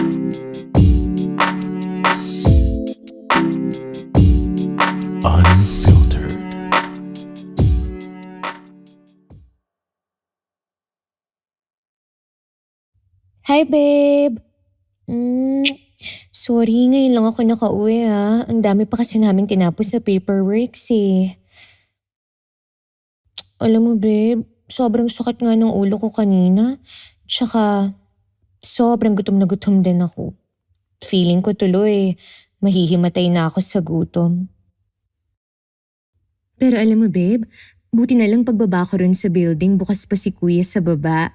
Unfiltered. Hi, babe! Hmm, sorry, ngayon lang ako nakauwi Ang dami pa kasi namin tinapos sa paperworks eh. Alam mo, babe, sobrang sakit nga ng ulo ko kanina. Tsaka, sobrang gutom na gutom din ako. Feeling ko tuloy, mahihimatay na ako sa gutom. Pero alam mo, babe, buti na lang pagbaba ko rin sa building, bukas pa si kuya sa baba.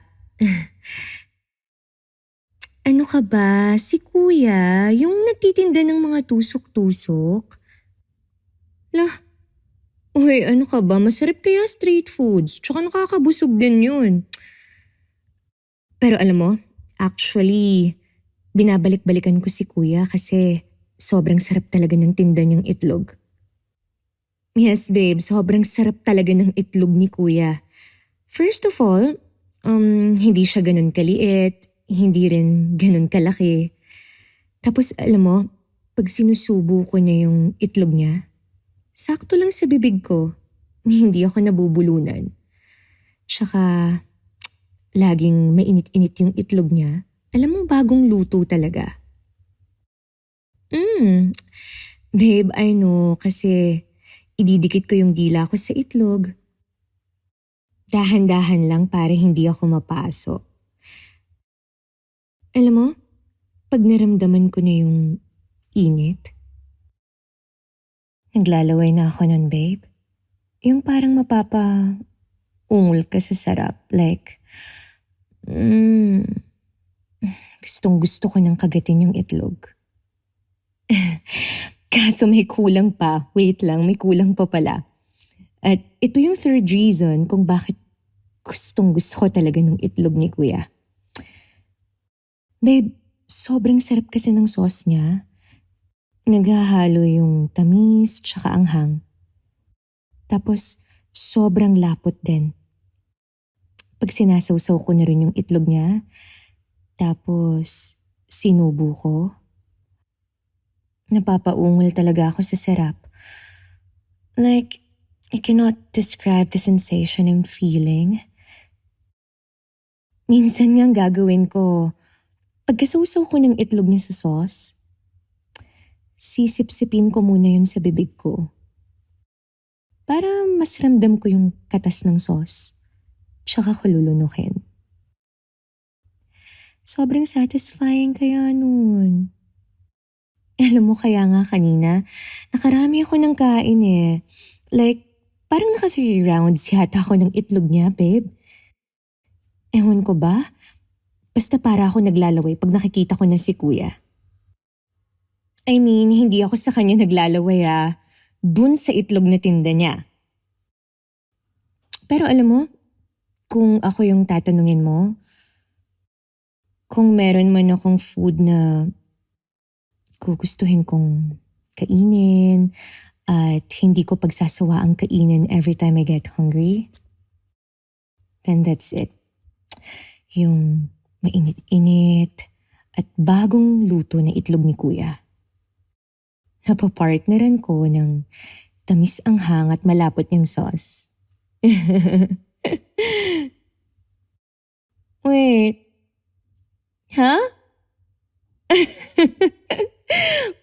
Ano ka ba? Si kuya, yung nagtitinda ng mga tusok-tusok? Lah, uy, ano ka ba? Masarap kaya street foods. Tsaka nakakabusog din yun. Pero alam mo, actually, binabalik-balikan ko si kuya kasi sobrang sarap talaga ng tinda niyang itlog. Yes, babe, sobrang sarap talaga ng itlog ni kuya. First of all, hindi siya ganun kaliit, hindi rin ganun kalaki. Tapos alam mo, pag sinusubo ko na yung itlog niya, sakto lang sa bibig ko, hindi ako nabubulunan. Tsaka, laging mainit-init yung itlog niya. Alam mo, bagong luto talaga. Babe, I know, kasi ididikit ko yung dila ko sa itlog. Dahan-dahan lang para hindi ako mapaso. Alam mo, pag naramdaman ko na yung init, naglalaway na ako nun, babe. Yung parang ungol ka sa sarap. Like, gustong gusto ko nang kagatin yung itlog. Kaso may kulang pa. Wait lang, may kulang pa pala. At ito yung third reason kung bakit gustong gusto ko talaga ng itlog ni kuya. Babe, sobrang sarap kasi ng sauce niya. Naghahalo yung tamis tsaka anghang. Tapos, sobrang lapot din. Pag sinasawsaw ko na rin yung itlog niya, tapos sinubo ko, napapaungol talaga ako sa sarap. Like, I cannot describe the sensation I'm feeling. Minsan nga gagawin ko, pagkasawsaw ko ng itlog niya sa sauce, sisip-sipin ko muna yun sa bibig ko. Para mas ramdam ko yung katas ng sauce. Tsaka ko lulunukin. Sobrang satisfying kaya nun. Alam mo kaya nga kanina, nakarami ako ng kain eh. Like, parang naka 3 rounds yata ako ng itlog niya, babe. Ewan ko ba? Basta para ako naglalaway pag nakikita ko na si kuya. I mean, hindi ako sa kanya naglalaway dun sa itlog na tinda niya. Pero alam mo, kung ako yung tatanungin mo, kung meron man akong food na gugustuhin kong kainin at hindi ko pagsasawaang kainin every time I get hungry, then that's it. Yung mainit-init at bagong luto na itlog ni kuya. Napapartneran ko ng tamis anghang at malapot niyang sauce. Wait. Ha?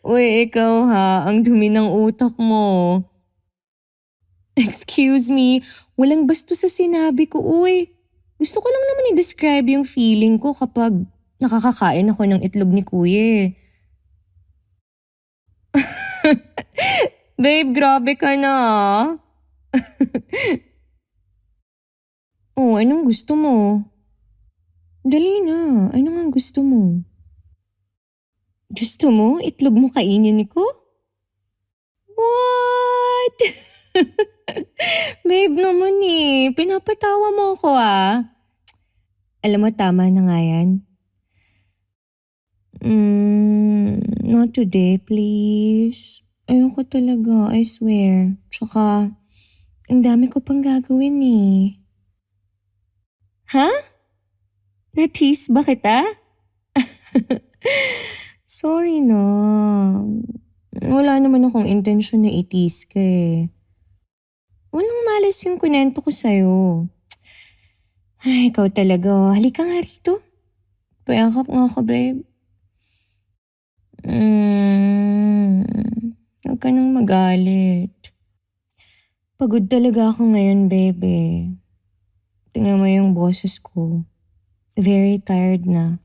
Uy, ikaw ang dumi ng utak mo. Excuse me, walang bastos sa sinabi ko, uy. Gusto ko lang naman i-describe yung feeling ko kapag nakakakain ako ng itlog ni kuya. Babe, grabe ka na Oh, anong gusto mo? Dali na, ano nga gusto mo? Gusto mo? Itlog mo kainin ko? What? Babe naman pinapatawa mo ako Alam mo, tama na nga yan. Not today, please. Ayoko talaga, I swear. Tsaka, ang dami ko pang gagawin Ha? Na-tease ba kita? Sorry na. Wala naman akong intensyon na itis ka eh. Walang malas yung kunento ko sa'yo. Ay, ikaw talaga. Halika nga rito. Payakap nga ako, babe. Mm, Huwag ka nang magalit. Pagod talaga ako ngayon, babe. Tingnan mo yung boses ko. Very tired na.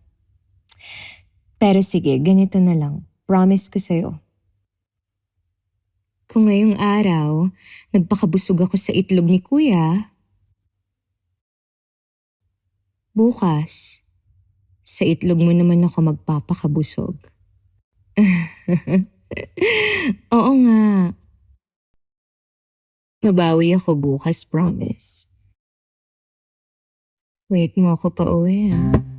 Pero sige, ganito na lang. Promise ko sa'yo. Kung ngayong araw, nagpakabusog ako sa itlog ni kuya, bukas, sa itlog mo naman ako magpapakabusog. Oo nga. Babawi ako bukas, promise. Wait mo ako pa uwi ah.